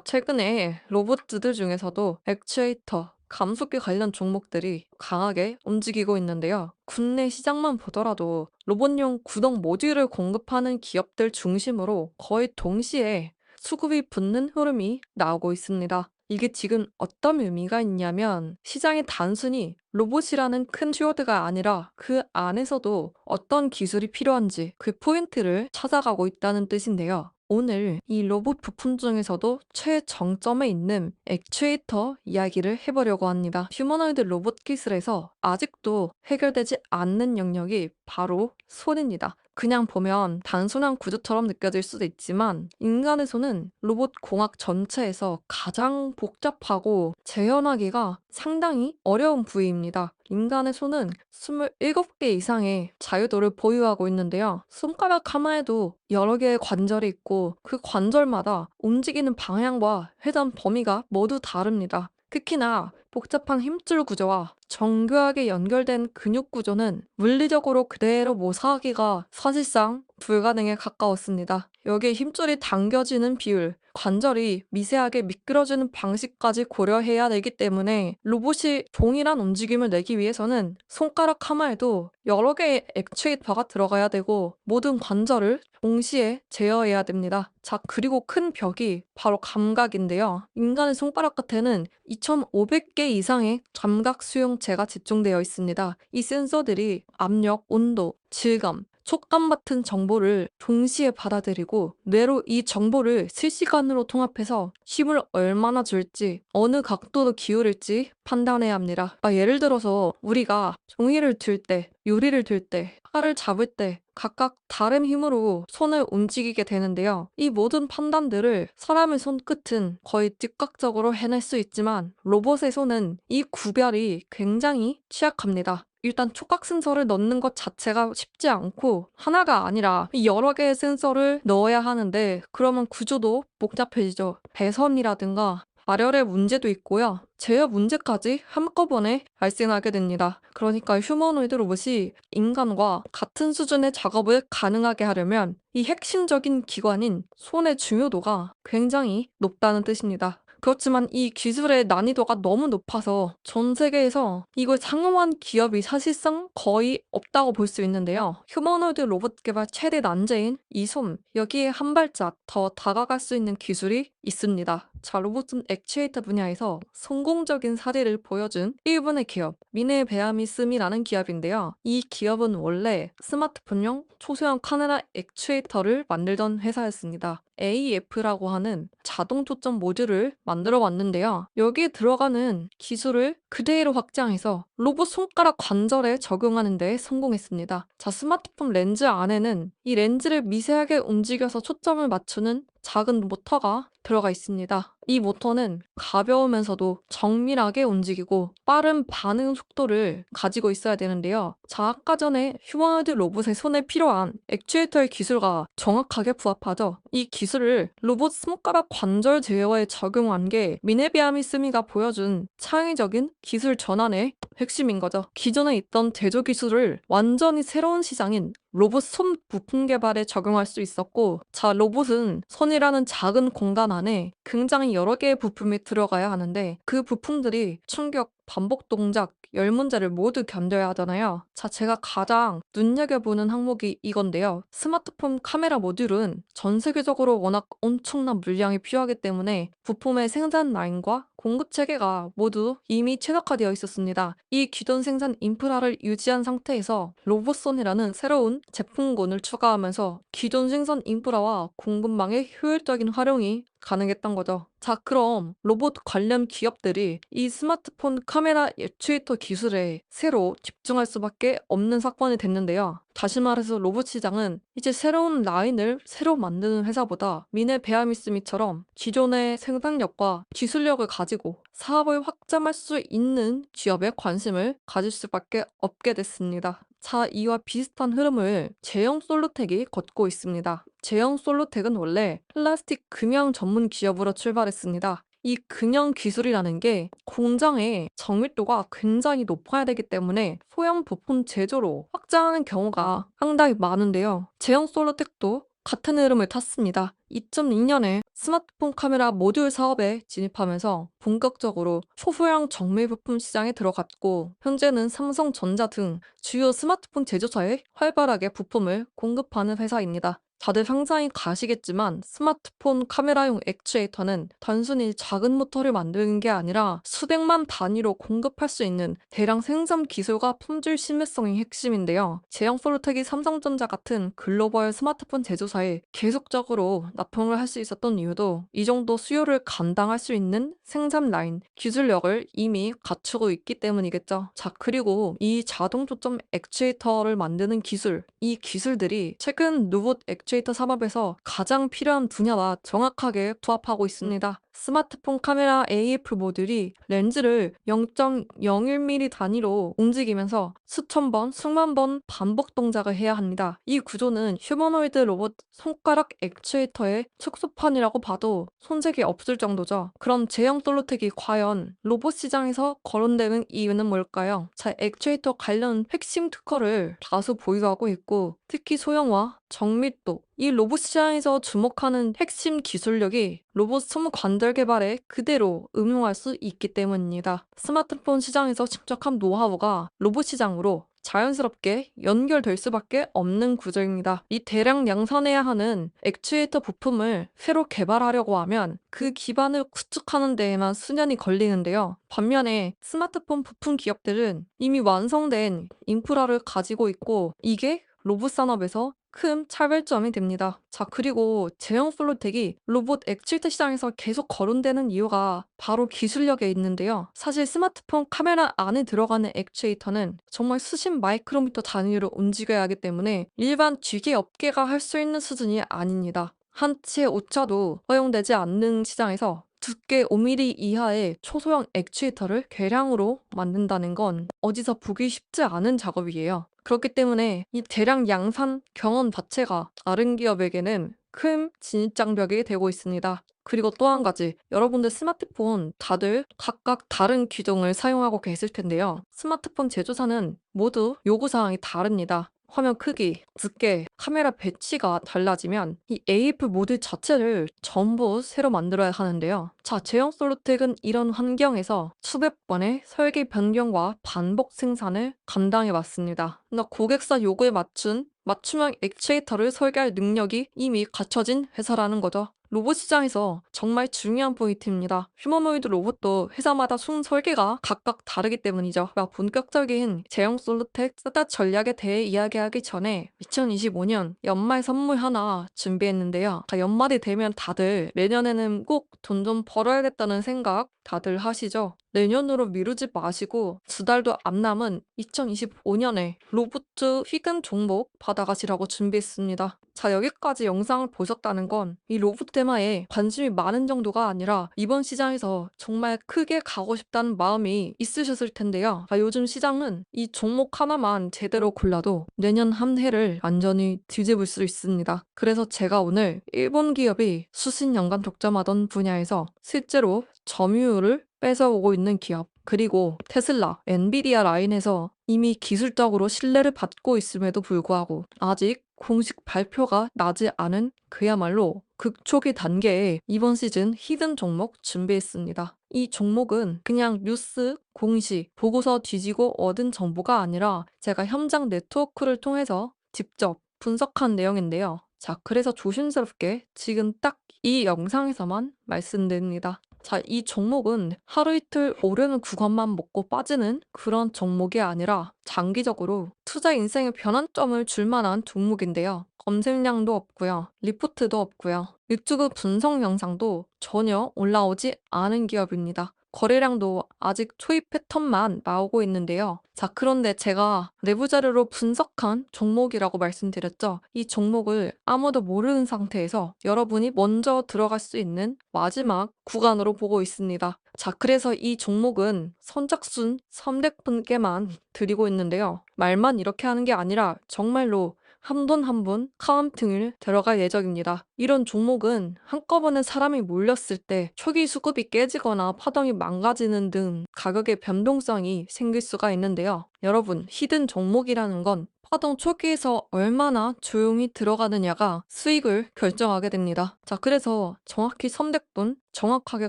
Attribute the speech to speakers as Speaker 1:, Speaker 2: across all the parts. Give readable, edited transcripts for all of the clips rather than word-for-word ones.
Speaker 1: 최근에 로봇들 중에서도 액추에이터, 감속기 관련 종목들이 강하게 움직이고 있는데요. 국내 시장만 보더라도 로봇용 구동 모듈을 공급하는 기업들 중심으로 거의 동시에 수급이 붙는 흐름이 나오고 있습니다. 이게 지금 어떤 의미가 있냐면 시장이 단순히 로봇이라는 큰 키워드가 아니라 그 안에서도 어떤 기술이 필요한지 그 포인트를 찾아가고 있다는 뜻인데요. 오늘 이 로봇 부품 중에서도 최정점에 있는 액추에이터 이야기를 해보려고 합니다. 휴머노이드 로봇 기술에서 아직도 해결되지 않는 영역이 바로 손입니다. 그냥 보면 단순한 구조처럼 느껴질 수도 있지만 인간의 손은 로봇 공학 전체에서 가장 복잡하고 재현하기가 상당히 어려운 부위입니다. 인간의 손은 27개 이상의 자유도를 보유하고 있는데요. 손가락 하나에도 여러 개의 관절이 있고 그 관절마다 움직이는 방향과 회전 범위가 모두 다릅니다. 특히나 복잡한 힘줄 구조와 정교하게 연결된 근육 구조는 물리적으로 그대로 모사하기가 사실상 불가능에 가까웠습니다. 여기에 힘줄이 당겨지는 비율, 관절이 미세하게 미끄러지는 방식까지 고려해야 되기 때문에 로봇이 동일한 움직임을 내기 위해서는 손가락 하나에도 여러 개의 액추에이터가 들어가야 되고 모든 관절을 동시에 제어해야 됩니다. 자, 그리고 큰 벽이 바로 감각인데요. 인간의 손가락 끝에는 2,500개 이상의 감각 수용체가 집중되어 있습니다. 이 센서들이 압력, 온도, 질감, 촉감 같은 정보를 동시에 받아들이고 뇌로 이 정보를 실시간으로 통합해서 힘을 얼마나 줄지 어느 각도로 기울일지 판단해야 합니다. 예를 들어서 우리가 종이를 들 때, 요리를 들 때, 칼을 잡을 때 각각 다른 힘으로 손을 움직이게 되는데요. 이 모든 판단들을 사람의 손끝은 거의 즉각적으로 해낼 수 있지만 로봇의 손은 이 구별이 굉장히 취약합니다. 일단 촉각 센서를 넣는 것 자체가 쉽지 않고 하나가 아니라 여러 개의 센서를 넣어야 하는데 그러면 구조도 복잡해지죠. 배선이라든가 발열의 문제도 있고요. 제어 문제까지 한꺼번에 발생하게 됩니다. 그러니까 휴머노이드 로봇이 인간과 같은 수준의 작업을 가능하게 하려면 이 핵심적인 기관인 손의 중요도가 굉장히 높다는 뜻입니다. 그렇지만 이 기술의 난이도가 너무 높아서 전 세계에서 이걸 상용한 기업이 사실상 거의 없다고 볼 수 있는데요. 휴머노이드 로봇 개발 최대 난제인 이 손, 여기에 한 발짝 더 다가갈 수 있는 기술이 있습니다. 자, 로봇 액추에이터 분야에서 성공적인 사례를 보여준 일본의 기업, 미네베아미스미라는 기업인데요. 이 기업은 원래 스마트폰용 초소형 카메라 액추에이터를 만들던 회사였습니다. AF라고 하는 자동 초점 모듈을 만들어 왔는데요. 여기에 들어가는 기술을 그대로 확장해서 로봇 손가락 관절에 적용하는 데 성공했습니다. 자, 스마트폰 렌즈 안에는 이 렌즈를 미세하게 움직여서 초점을 맞추는 작은 모터가 들어가 있습니다. 이 모터는 가벼우면서도 정밀하게 움직이고 빠른 반응 속도를 가지고 있어야 되는데요. 자, 아까 전에 휴머노이드 로봇의 손에 필요한 액추에이터의 기술과 정확하게 부합하죠. 이 기술을 로봇 손가락 관절 제어에 적용한 게 미네비아미스미가 보여준 창의적인 기술 전환의 핵심인 거죠. 기존에 있던 제조 기술을 완전히 새로운 시장인 로봇 손 부품 개발에 적용할 수 있었고, 자, 로봇은 손이라는 작은 공간 안에 굉장히 여러 개의 부품이 들어가야 하는데 그 부품들이 충격, 반복 동작, 열 문제를 모두 견뎌야 하잖아요. 자, 제가 가장 눈여겨보는 항목이 이건데요. 스마트폰 카메라 모듈은 전 세계적으로 워낙 엄청난 물량이 필요하기 때문에 부품의 생산 라인과 공급 체계가 모두 이미 최적화되어 있었습니다. 이 기존 생산 인프라를 유지한 상태에서 로봇손이라는 새로운 제품군을 추가하면서 기존 생산 인프라와 공급망의 효율적인 활용이 가능했던 거죠. 자, 그럼 로봇 관련 기업들이 이 스마트폰 카메라 액추에이터 기술에 새로 집중할 수밖에 없는 사건이 됐는데요. 다시 말해서 로봇 시장은 이제 새로운 라인을 새로 만드는 회사보다 미네베아미스미처럼 기존의 생산력과 기술력을 가지고 사업을 확장할 수 있는 기업에 관심을 가질 수밖에 없게 됐습니다. 자, 이와 비슷한 흐름을 제형 솔루텍이 걷고 있습니다. 제형 솔루텍은 원래 플라스틱 금형 전문 기업으로 출발했습니다. 이 금형 기술이라는 게 공장의 정밀도가 굉장히 높아야 되기 때문에 소형 부품 제조로 확장하는 경우가 상당히 많은데요. 제형 솔루텍도 같은 흐름을 탔습니다. 2002년에 스마트폰 카메라 모듈 사업에 진입하면서 본격적으로 소소형 정밀 부품 시장에 들어갔고, 현재는 삼성전자 등 주요 스마트폰 제조사에 활발하게 부품을 공급하는 회사입니다. 다들 상상이 가시겠지만 스마트폰 카메라용 액추에이터는 단순히 작은 모터를 만드는 게 아니라 수백만 단위로 공급할 수 있는 대량 생산 기술과 품질 신뢰성이 핵심인데요. 제형 솔루텍이 삼성전자 같은 글로벌 스마트폰 제조사에 계속적으로 납품을 할 수 있었던 이유도 이 정도 수요를 감당할 수 있는 생산 라인, 기술력을 이미 갖추고 있기 때문이겠죠. 자, 그리고 이 자동 초점 액추에이터를 만드는 기술, 이 기술들이 최근 로봇 액추에이터 산업에서 가장 필요한 분야와 정확하게 부합하고 있습니다. 스마트폰 카메라 AF 모듈이 렌즈를 0.01mm 단위로 움직이면서 수천 번, 수만 번 반복 동작을 해야 합니다. 이 구조는 휴머노이드 로봇 손가락 액추에이터의 축소판이라고 봐도 손색이 없을 정도죠. 그럼 제형 솔루텍이 과연 로봇 시장에서 거론되는 이유는 뭘까요? 자, 액추에이터 관련 핵심 특허를 다수 보유하고 있고, 특히 소형화, 정밀도, 이 로봇 시장에서 주목하는 핵심 기술력이 로봇 소무 관절 개발에 그대로 응용할 수 있기 때문입니다. 스마트폰 시장에서 축적한 노하우가 로봇 시장으로 자연스럽게 연결될 수밖에 없는 구조입니다. 이 대량 양산해야 하는 액추에이터 부품을 새로 개발하려고 하면 그 기반을 구축하는 데에만 수년이 걸리는데요. 반면에 스마트폰 부품 기업들은 이미 완성된 인프라를 가지고 있고, 이게 로봇 산업에서 큰 차별점이 됩니다. 자, 그리고 제형 솔루텍이 로봇 액추에이터 시장에서 계속 거론되는 이유가 바로 기술력에 있는데요. 사실 스마트폰 카메라 안에 들어가는 액추에이터는 정말 수십 마이크로미터 단위로 움직여야 하기 때문에 일반 기계 업계가 할 수 있는 수준이 아닙니다. 한 치의 오차도 허용되지 않는 시장에서 두께 5mm 이하의 초소형 액추에이터를 대량으로 만든다는 건 어디서 보기 쉽지 않은 작업이에요. 그렇기 때문에 이 대량 양산 경험 자체가 다른 기업에게는 큰 진입장벽이 되고 있습니다. 그리고 또 한 가지, 여러분들 스마트폰 다들 각각 다른 기종을 사용하고 계실 텐데요. 스마트폰 제조사는 모두 요구사항이 다릅니다. 화면 크기, 두께, 카메라 배치가 달라지면 이 AF 모듈 자체를 전부 새로 만들어야 하는데요. 자, 제형 솔루텍은 이런 환경에서 수백 번의 설계 변경과 반복 생산을 감당해 왔습니다. 그러나 고객사 요구에 맞춤형 액추에이터를 설계할 능력이 이미 갖춰진 회사라는 거죠. 로봇 시장에서 정말 중요한 포인트입니다. 휴머노이드 로봇도 회사마다 순 설계가 각각 다르기 때문이죠. 본격적인 제형 솔루텍 스타트 전략에 대해 이야기하기 전에 2025년 연말 선물 하나 준비했는데요. 연말이 되면 다들 내년에는 꼭 돈 좀 벌어야겠다는 생각 다들 하시죠? 내년으로 미루지 마시고 두 달도 안 남은 2025년에 로봇 휘금 종목 받아가시라고 준비했습니다. 자, 여기까지 영상을 보셨다는 건 이 로봇 테마에 관심이 많은 정도가 아니라 이번 시장에서 정말 크게 가고 싶다는 마음이 있으셨을 텐데요. 요즘 시장은 이 종목 하나만 제대로 골라도 내년 한 해를 완전히 뒤집을 수 있습니다. 그래서 제가 오늘 일본 기업이 수십 년간 독점하던 분야에서 실제로 점유율을 뺏어오고 있는 기업, 그리고 테슬라, 엔비디아 라인에서 이미 기술적으로 신뢰를 받고 있음에도 불구하고 아직 공식 발표가 나지 않은 그야말로 극초기 단계의 이번 시즌 히든 종목 준비했습니다. 이 종목은 그냥 뉴스, 공시, 보고서 뒤지고 얻은 정보가 아니라 제가 현장 네트워크를 통해서 직접 분석한 내용인데요. 자, 그래서 조심스럽게 지금 딱 이 영상에서만 말씀드립니다. 자, 이 종목은 하루 이틀 오르는 구간만 먹고 빠지는 그런 종목이 아니라 장기적으로 투자 인생의 변환점을 줄 만한 종목인데요. 검색량도 없고요. 리포트도 없고요. 유튜브 분석 영상도 전혀 올라오지 않은 기업입니다. 거래량도 아직 초입 패턴만 나오고 있는데요. 자, 그런데 제가 내부 자료로 분석한 종목이라고 말씀드렸죠. 이 종목을 아무도 모르는 상태에서 여러분이 먼저 들어갈 수 있는 마지막 구간으로 보고 있습니다. 자, 그래서 이 종목은 선착순 300분께만 드리고 있는데요. 말만 이렇게 하는 게 아니라 정말로 한 분 한 분 카운팅을 들어갈 예정입니다. 이런 종목은 한꺼번에 사람이 몰렸을 때 초기 수급이 깨지거나 파동이 망가지는 등 가격의 변동성이 생길 수가 있는데요. 여러분, 히든 종목이라는 건 파동 초기에서 얼마나 조용히 들어가느냐가 수익을 결정하게 됩니다. 자, 그래서 정확히 선택돈 정확하게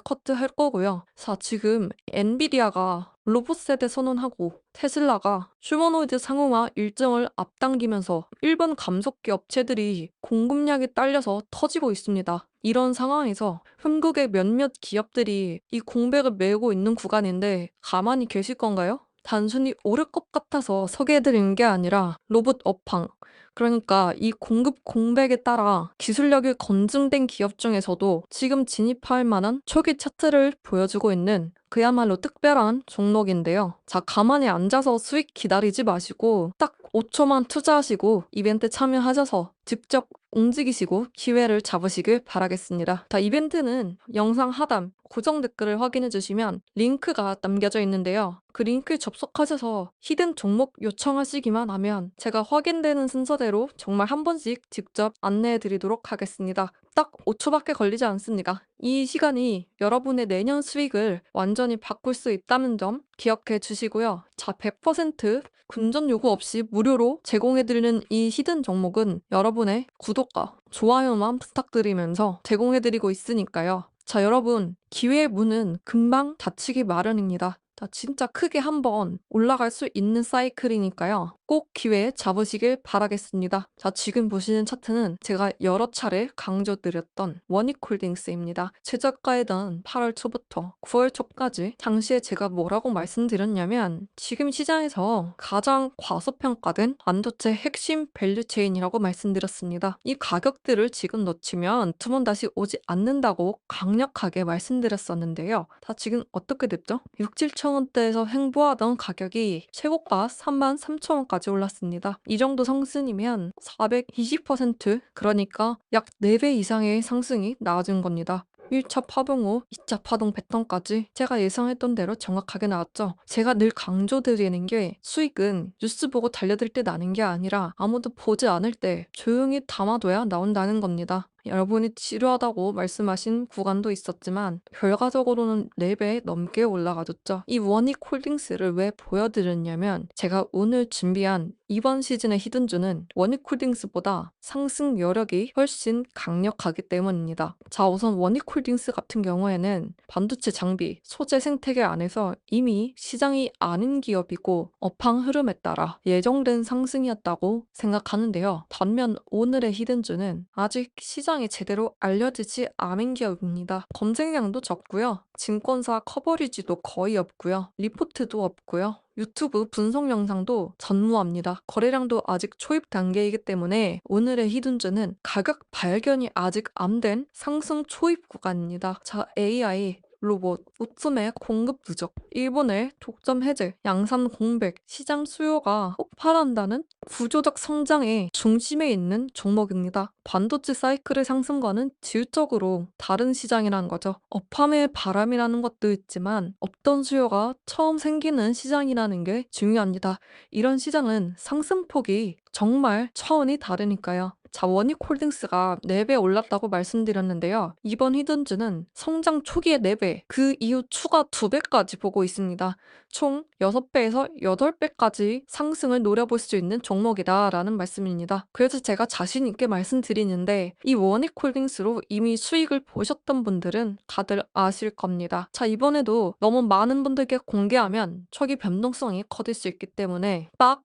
Speaker 1: 커트할 거고요. 자, 지금 엔비디아가 로봇 세대 선언하고 테슬라가 휴머노이드 상용화 일정을 앞당기면서 일본 감속기 업체들이 공급량이 딸려서 터지고 있습니다. 이런 상황에서 한국의 몇몇 기업들이 이 공백을 메우고 있는 구간인데 가만히 계실 건가요? 단순히 오를 것 같아서 소개해드리는 게 아니라 로봇 업황, 그러니까 이 공급 공백에 따라 기술력이 검증된 기업 중에서도 지금 진입할 만한 초기 차트를 보여주고 있는 그야말로 특별한 종목인데요. 자, 가만히 앉아서 수익 기다리지 마시고 딱 5초만 투자하시고 이벤트 참여하셔서 직접 움직이시고 기회를 잡으시길 바라겠습니다. 자, 이벤트는 영상 하단 고정 댓글을 확인해 주시면 링크가 남겨져 있는데요. 그 링크에 접속하셔서 히든 종목 요청하시기만 하면 제가 확인되는 순서대로 정말 한 번씩 직접 안내해 드리도록 하겠습니다. 딱 5초밖에 걸리지 않습니다. 이 시간이 여러분의 내년 수익을 완전히 바꿀 수 있다는 점 기억해 주시고요. 자, 100% 금전 요구 없이 무료로 제공해드리는 이 히든 종목은 여러분의 구독과 좋아요만 부탁드리면서 제공해드리고 있으니까요. 자, 여러분, 기회의 문은 금방 닫히기 마련입니다. 자, 진짜 크게 한번 올라갈 수 있는 사이클이니까요. 꼭 기회 잡으시길 바라겠습니다. 자, 지금 보시는 차트는 제가 여러 차례 강조드렸던 원익홀딩스입니다. 최저가이던 8월 초부터 9월 초까지 당시에 제가 뭐라고 말씀드렸냐면 지금 시장에서 가장 과소평가된 반도체 핵심 밸류체인이라고 말씀드렸습니다. 이 가격들을 지금 놓치면 두 번 다시 오지 않는다고 강력하게 말씀드렸었는데요. 다 지금 어떻게 됐죠? 6, 7천 원대에서 횡보하던 가격이 최고가 33,000원까지 올랐습니다. 이 정도 상승이면 420%, 그러니까 약 4배 이상의 상승이 나와준 겁니다. 1차 파동 후 2차 파동 패턴까지 제가 예상했던 대로 정확하게 나왔죠. 제가 늘 강조드리는 게 수익은 뉴스 보고 달려들 때 나는 게 아니라 아무도 보지 않을 때 조용히 담아둬야 나온다는 겁니다. 여러분이 지루하다고 말씀하신 구간도 있었지만 결과적으로는 4배 넘게 올라가줬죠. 이 원익홀딩스를 왜 보여드렸냐면 제가 오늘 준비한 이번 시즌의 히든주는 원익홀딩스보다 상승 여력이 훨씬 강력하기 때문입니다. 자, 우선 원익홀딩스 같은 경우에는 반도체 장비, 소재 생태계 안에서 이미 시장이 아닌 기업이고 업황 흐름에 따라 예정된 상승이었다고 생각하는데요. 반면 오늘의 히든주는 아직 시장에 제대로 알려지지 않은 기업입니다. 검색량도 적고요. 증권사 커버리지도 거의 없고요. 리포트도 없고요. 유튜브 분석 영상도 전무합니다. 거래량도 아직 초입 단계이기 때문에 오늘의 히든주는 가격 발견이 아직 안 된 상승 초입 구간입니다. 자, AI, 로봇, 부품의 공급 부족, 일본의 독점 해제, 양산 공백, 시장 수요가 폭발한다는 구조적 성장의 중심에 있는 종목입니다. 반도체 사이클의 상승과는 질적으로 다른 시장이라는 거죠. 업황의 바람이라는 것도 있지만 없던 수요가 처음 생기는 시장이라는 게 중요합니다. 이런 시장은 상승폭이 정말 차원이 다르니까요. 자, 원익홀딩스가 4배 올랐다고 말씀드렸는데요. 이번 히든주는 성장 초기의 4배, 그 이후 추가 2배까지 보고 있습니다. 총 6배에서 8배까지 상승을 노려볼 수 있는 종목이다라는 말씀입니다. 그래서 제가 자신 있게 말씀드리는데 이 원익홀딩스로 이미 수익을 보셨던 분들은 다들 아실 겁니다. 자, 이번에도 너무 많은 분들께 공개하면 초기 변동성이 커질 수 있기 때문에 딱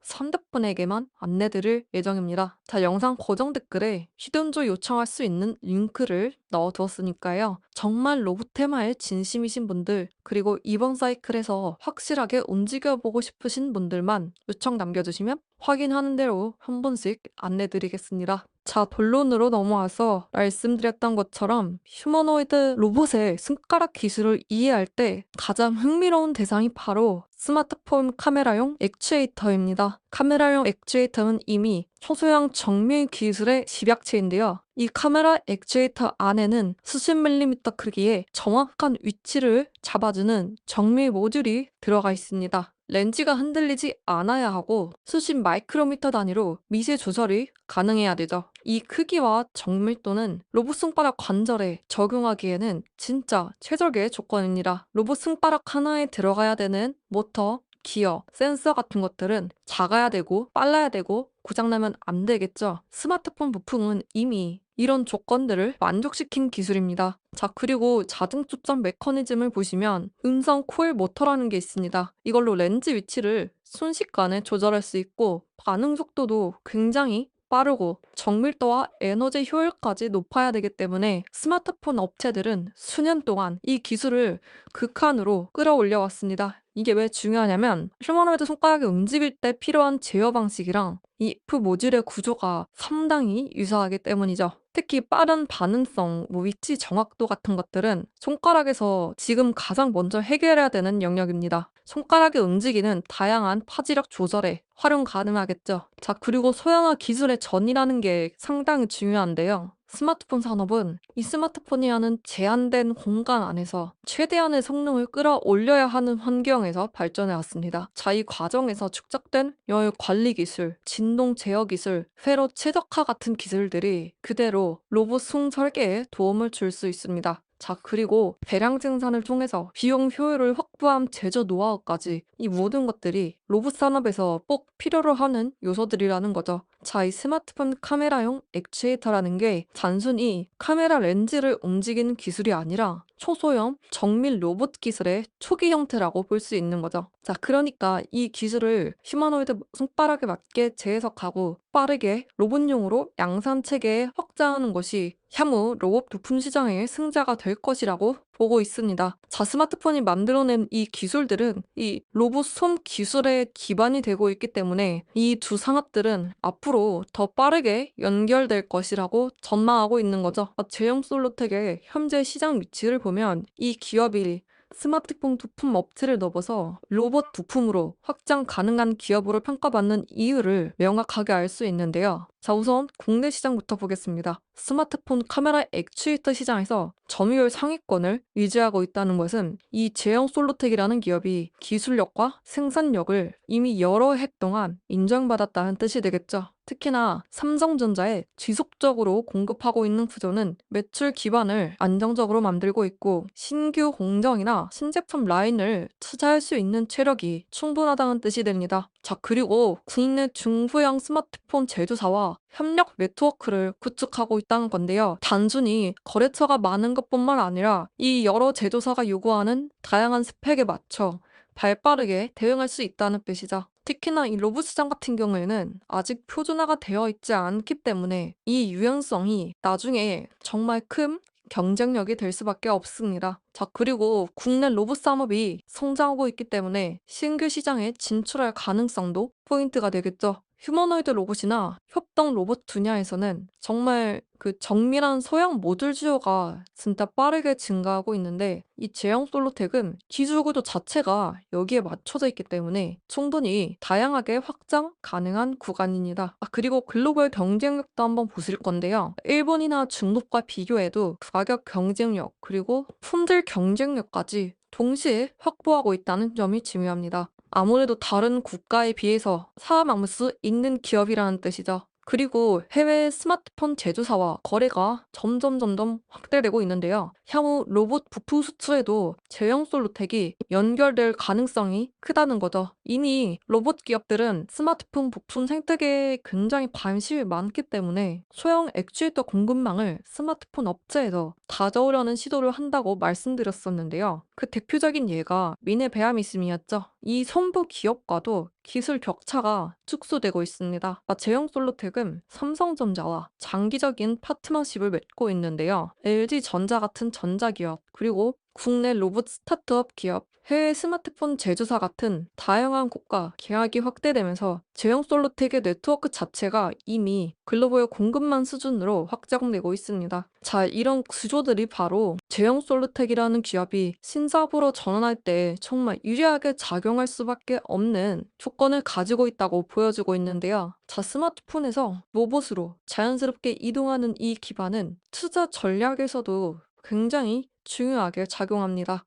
Speaker 1: 300분에게만 안내드릴 예정입니다. 자, 영상 고정 댓글에 히든조 요청할 수 있는 링크를 넣어두었으니까요. 정말 로봇 테마에 진심이신 분들, 그리고 이번 사이클에서 확실하게 움직여보고 싶으신 분들만 요청 남겨주시면 확인하는 대로 한 번씩 안내드리겠습니다. 자, 본론으로 넘어와서 말씀드렸던 것처럼 휴머노이드 로봇의 손가락 기술을 이해할 때 가장 흥미로운 대상이 바로 스마트폰 카메라용 액추에이터입니다. 카메라용 액추에이터는 이미 초소형 정밀 기술의 집약체인데요. 이 카메라 액추에이터 안에는 수십 밀리미터 크기의 정확한 위치를 잡아주는 정밀 모듈이 들어가 있습니다. 렌즈가 흔들리지 않아야 하고 수십 마이크로미터 단위로 미세 조절이 가능해야 되죠. 이 크기와 정밀도는 로봇 손가락 관절에 적용하기에는 진짜 최적의 조건입니다. 로봇 손가락 하나에 들어가야 되는 모터, 기어, 센서 같은 것들은 작아야 되고 빨라야 되고 고장나면 안 되겠죠. 스마트폰 부품은 이미 이런 조건들을 만족시킨 기술입니다. 자, 그리고 자동 초점 메커니즘을 보시면 음성 코일 모터라는 게 있습니다. 이걸로 렌즈 위치를 순식간에 조절할 수 있고 반응 속도도 굉장히 빠르고 정밀도와 에너지 효율까지 높아야 되기 때문에 스마트폰 업체들은 수년 동안 이 기술을 극한으로 끌어올려 왔습니다. 이게 왜 중요하냐면 휴머노이드 손가락이 움직일 때 필요한 제어 방식이랑 이 F 모듈의 구조가 상당히 유사하기 때문이죠. 특히 빠른 반응성, 위치 정확도 같은 것들은 손가락에서 지금 가장 먼저 해결해야 되는 영역입니다. 손가락이 움직이는 다양한 파지력 조절에 활용 가능하겠죠. 자, 그리고 소형화 기술의 전이라는 게 상당히 중요한데요. 스마트폰 산업은 이 스마트폰이 하는 제한된 공간 안에서 최대한의 성능을 끌어올려야 하는 환경에서 발전해 왔습니다. 자, 이 과정에서 축적된 열 관리 기술, 진동 제어 기술, 회로 최적화 같은 기술들이 그대로 로봇 송 설계에 도움을 줄 수 있습니다. 자, 그리고 대량 생산을 통해서 비용 효율을 확보한 제조 노하우까지 이 모든 것들이 로봇 산업에서 꼭 필요로 하는 요소들이라는 거죠. 자, 이 스마트폰 카메라용 액추에이터라는 게 단순히 카메라 렌즈를 움직이는 기술이 아니라 초소형 정밀 로봇 기술의 초기 형태라고 볼 수 있는 거죠. 자, 그러니까 이 기술을 휴머노이드 손가락에 맞게 재해석하고 빠르게 로봇용으로 양산 체계에 확장하는 것이 향후 로봇 부품 시장의 승자가 될 것이라고 보고 있습니다. 자, 스마트폰이 만들어낸 이 기술들은 이 로봇 손 기술의 기반이 되고 있기 때문에 이 두 산업들은 앞으로 더 빠르게 연결될 것이라고 전망하고 있는 거죠. 제형 솔로텍의 현재 시장 위치를 보면 이 기업이 스마트폰 부품 업체를 넘어서 로봇 부품으로 확장 가능한 기업으로 평가받는 이유를 명확하게 알 수 있는데요. 자, 우선 국내 시장부터 보겠습니다. 스마트폰 카메라 액추에이터 시장에서 점유율 상위권을 유지하고 있다는 것은 이 제형 솔로텍이라는 기업이 기술력과 생산력을 이미 여러 해 동안 인정받았다는 뜻이 되겠죠. 특히나 삼성전자에 지속적으로 공급하고 있는 구조는 매출 기반을 안정적으로 만들고 있고 신규 공정이나 신제품 라인을 투자할 수 있는 체력이 충분하다는 뜻이 됩니다. 자, 그리고 국내 중소형 스마트폰 제조사와 협력 네트워크를 구축하고 있다는 건데요. 단순히 거래처가 많은 것뿐만 아니라 이 여러 제조사가 요구하는 다양한 스펙에 맞춰 발빠르게 대응할 수 있다는 뜻이죠. 특히나 이 로봇 시장 같은 경우에는 아직 표준화가 되어 있지 않기 때문에 이 유연성이 나중에 정말 큰 경쟁력이 될 수밖에 없습니다. 자, 그리고 국내 로봇 산업이 성장하고 있기 때문에 신규 시장에 진출할 가능성도 포인트가 되겠죠. 휴머노이드 로봇이나 협동 로봇 분야에서는 정말 그 정밀한 소형 모듈 수요가 진짜 빠르게 증가하고 있는데 이 제형 솔로텍은 기술 구조 자체가 여기에 맞춰져 있기 때문에 충분히 다양하게 확장 가능한 구간입니다. 그리고 글로벌 경쟁력도 한번 보실 건데요. 일본이나 중국과 비교해도 가격 경쟁력 그리고 품질 경쟁력까지 동시에 확보하고 있다는 점이 중요합니다. 아무래도 다른 국가에 비해서 살아남을 수 있는 기업이라는 뜻이죠. 그리고 해외 스마트폰 제조사와 거래가 점점 확대되고 있는데요. 향후 로봇 부품 수출에도 제형 솔로텍이 연결될 가능성이 크다는 거죠. 이미 로봇 기업들은 스마트폰 부품 생태계에 굉장히 관심이 많기 때문에 소형 액추에이터 공급망을 스마트폰 업체에서 가져오려는 시도를 한다고 말씀드렸었는데요. 그 대표적인 예가 미네베아미즘이었죠. 이 선부 기업과도 기술 격차가 축소되고 있습니다. 제형 솔로텍은 삼성전자와 장기적인 파트너십을 맺고 있는데요. LG전자 같은 전자기업, 그리고 국내 로봇 스타트업 기업, 해외 스마트폰 제조사 같은 다양한 곳과 계약이 확대되면서 제형 솔로텍의 네트워크 자체가 이미 글로벌 공급망 수준으로 확장되고 있습니다. 자, 이런 구조들이 바로 제형 솔로텍이라는 기업이 신사업으로 전환할 때 정말 유리하게 작용할 수밖에 없는 조건을 가지고 있다고 보여주고 있는데요. 자, 스마트폰에서 로봇으로 자연스럽게 이동하는 이 기반은 투자 전략에서도 굉장히 중요하게 작용합니다.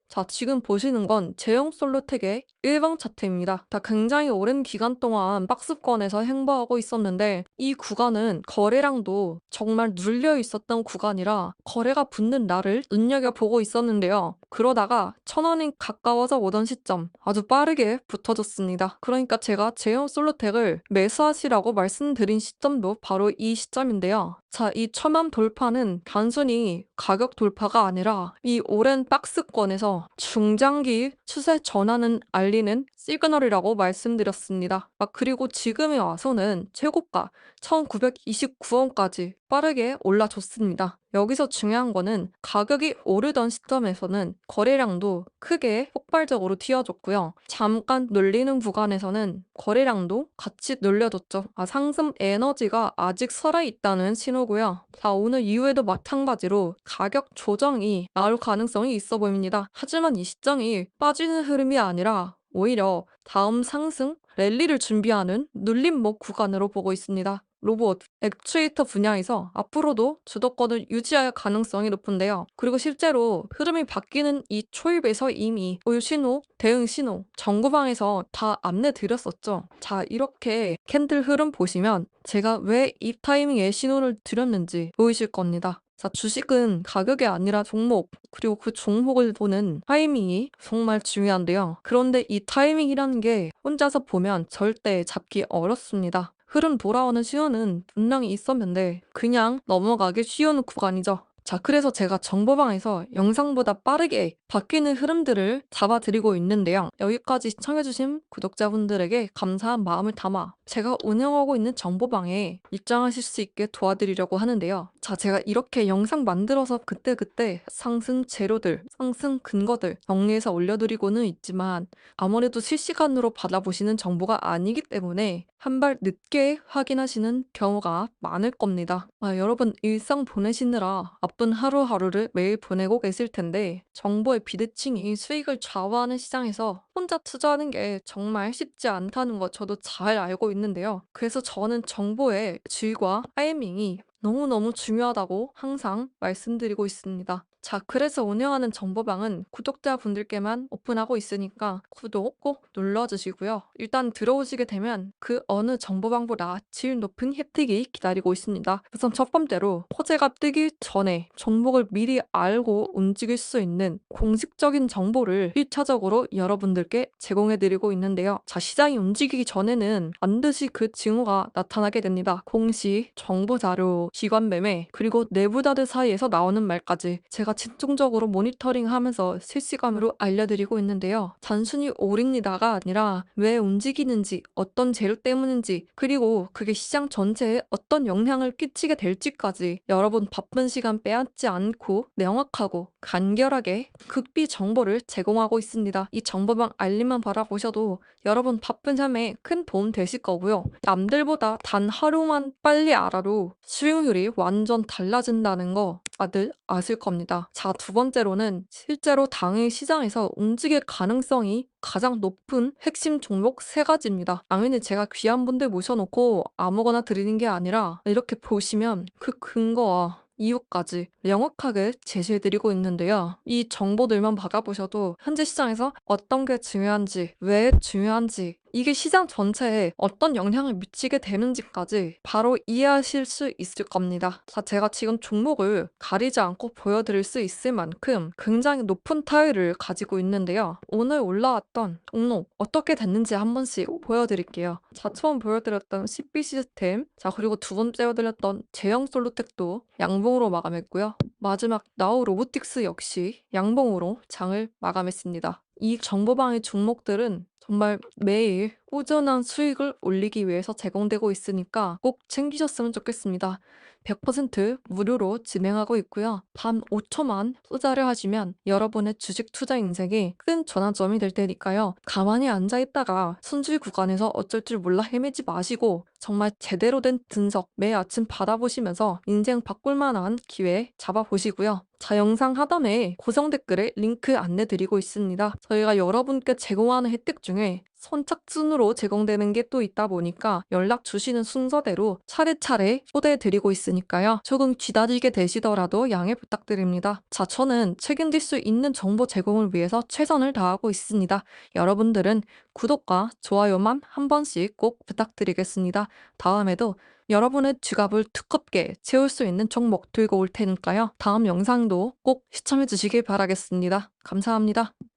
Speaker 1: 자, 지금 보시는 건 제형 솔로텍의 일방 차트입니다. 다 굉장히 오랜 기간 동안 박스권에서 행보하고 있었는데 이 구간은 거래량도 정말 눌려 있었던 구간이라 거래가 붙는 날을 눈여겨보고 있었는데요. 그러다가 1,000원이 가까워져 오던 시점 아주 빠르게 붙어졌습니다. 그러니까 제가 제형 솔로텍을 매수하시라고 말씀드린 시점도 바로 이 시점인데요. 자, 이 1,000원 돌파는 단순히 가격 돌파가 아니라 이 오랜 박스권에서 중장기 추세 전환을 알리는 시그널이라고 말씀드렸습니다. 그리고 지금에 와서는 최고가 1,929원까지 빠르게 올라줬습니다. 여기서 중요한 거는 가격이 오르던 시점에서는 거래량도 크게 폭발적으로 튀어줬고요. 잠깐 눌리는 구간에서는 거래량도 같이 눌려줬죠. 상승 에너지가 아직 살아있다는 신호고요. 자, 오늘 이후에도 마찬가지로 가격 조정이 나올 가능성이 있어 보입니다. 하지만 이 시장이 빠지는 흐름이 아니라 오히려 다음 상승 랠리를 준비하는 눌림목 구간으로 보고 있습니다. 로봇, 액추에이터 분야에서 앞으로도 주도권을 유지할 가능성이 높은데요. 그리고 실제로 흐름이 바뀌는 이 초입에서 이미 올 신호, 대응 신호, 정구방에서 다 안내 드렸었죠. 자, 이렇게 캔들 흐름 보시면 제가 왜 이 타이밍에 신호를 드렸는지 보이실 겁니다. 자, 주식은 가격이 아니라 종목, 그리고 그 종목을 보는 타이밍이 정말 중요한데요. 그런데 이 타이밍이라는 게 혼자서 보면 절대 잡기 어렵습니다. 흐름 돌아오는 신호는 분명히 있었는데 그냥 넘어가기 쉬운 구간이죠. 자, 그래서 제가 정보방에서 영상보다 빠르게 바뀌는 흐름들을 잡아드리고 있는데요. 여기까지 시청해주신 구독자분들에게 감사한 마음을 담아 제가 운영하고 있는 정보방에 입장하실 수 있게 도와드리려고 하는데요. 자, 제가 이렇게 영상 만들어서 그때그때 상승 재료들, 상승 근거들 정리해서 올려드리고는 있지만 아무래도 실시간으로 받아보시는 정보가 아니기 때문에 한 발 늦게 확인하시는 경우가 많을 겁니다. 여러분 일상 보내시느라 바쁜 하루하루를 매일 보내고 계실 텐데 정보의 비대칭이 수익을 좌우하는 시장에서 혼자 투자하는 게 정말 쉽지 않다는 거 저도 잘 알고 있는데요. 그래서 저는 정보의 질과 타이밍이 너무너무 중요하다고 항상 말씀드리고 있습니다. 자, 그래서 운영하는 정보방은 구독자분들께만 오픈하고 있으니까 구독 꼭 눌러주시고요. 일단 들어오시게 되면 그 어느 정보방보다 질 높은 혜택이 기다리고 있습니다. 우선 첫 번째로 호재가 뜨기 전에 종목을 미리 알고 움직일 수 있는 공식적인 정보를 1차적으로 여러분들께 제공해드리고 있는데요. 자, 시장이 움직이기 전에는 반드시 그 징후가 나타나게 됩니다. 공시, 정보자료, 기관 매매, 그리고 내부자들 사이에서 나오는 말까지 제가 집중적으로 모니터링하면서 실시간으로 알려드리고 있는데요. 단순히 올입니다가 아니라 왜 움직이는지, 어떤 재료 때문인지, 그리고 그게 시장 전체에 어떤 영향을 끼치게 될지까지 여러분 바쁜 시간 빼앗지 않고 명확하고 간결하게 극비 정보를 제공하고 있습니다. 이 정보방 알림만 바라보셔도 여러분 바쁜 삶에 큰 도움 되실 거고요. 남들보다 단 하루만 빨리 알아도 수익률이 완전 달라진다는 거 다들 아실 겁니다. 자, 두 번째로는 실제로 당일 시장에서 움직일 가능성이 가장 높은 핵심 종목 3가지입니다. 당연히 제가 귀한 분들 모셔놓고 아무거나 드리는 게 아니라 이렇게 보시면 그 근거와 이유까지 명확하게 제시해드리고 있는데요. 이 정보들만 받아보셔도 현재 시장에서 어떤 게 중요한지, 왜 중요한지, 이게 시장 전체에 어떤 영향을 미치게 되는지까지 바로 이해하실 수 있을 겁니다. 자, 제가 지금 종목을 가리지 않고 보여드릴 수 있을 만큼 굉장히 높은 타율을 가지고 있는데요. 오늘 올라왔던 종목 어떻게 됐는지 한 번씩 보여드릴게요. 자, 처음 보여드렸던 CP 시스템, 자, 그리고 두 번째 보여드렸던 제형 솔루텍도 양봉으로 마감했고요. 마지막 나우 로보틱스 역시 양봉으로 장을 마감했습니다. 이 정보방의 종목들은 정말 매일 꾸준한 수익을 올리기 위해서 제공되고 있으니까 꼭 챙기셨으면 좋겠습니다. 100% 무료로 진행하고 있고요. 단 5초만 투자를 하시면 여러분의 주식 투자 인생이 큰 전환점이 될 테니까요. 가만히 앉아있다가 손질 구간에서 어쩔 줄 몰라 헤매지 마시고 정말 제대로 된 분석 매일 아침 받아보시면서 인생 바꿀 만한 기회 잡아보시고요. 자, 영상 하단에 고정 댓글에 링크 안내드리고 있습니다. 저희가 여러분께 제공하는 혜택 중에 선착순으로 제공되는 게 또 있다 보니까 연락 주시는 순서대로 차례차례 초대해 드리고 있으니까요. 조금 기다리게 되시더라도 양해 부탁드립니다. 자, 저는 책임질 수 있는 정보 제공을 위해서 최선을 다하고 있습니다. 여러분들은 구독과 좋아요만 한 번씩 꼭 부탁드리겠습니다. 다음에도 여러분의 지갑을 두껍게 채울 수 있는 종목 들고 올 테니까요. 다음 영상도 꼭 시청해 주시길 바라겠습니다. 감사합니다.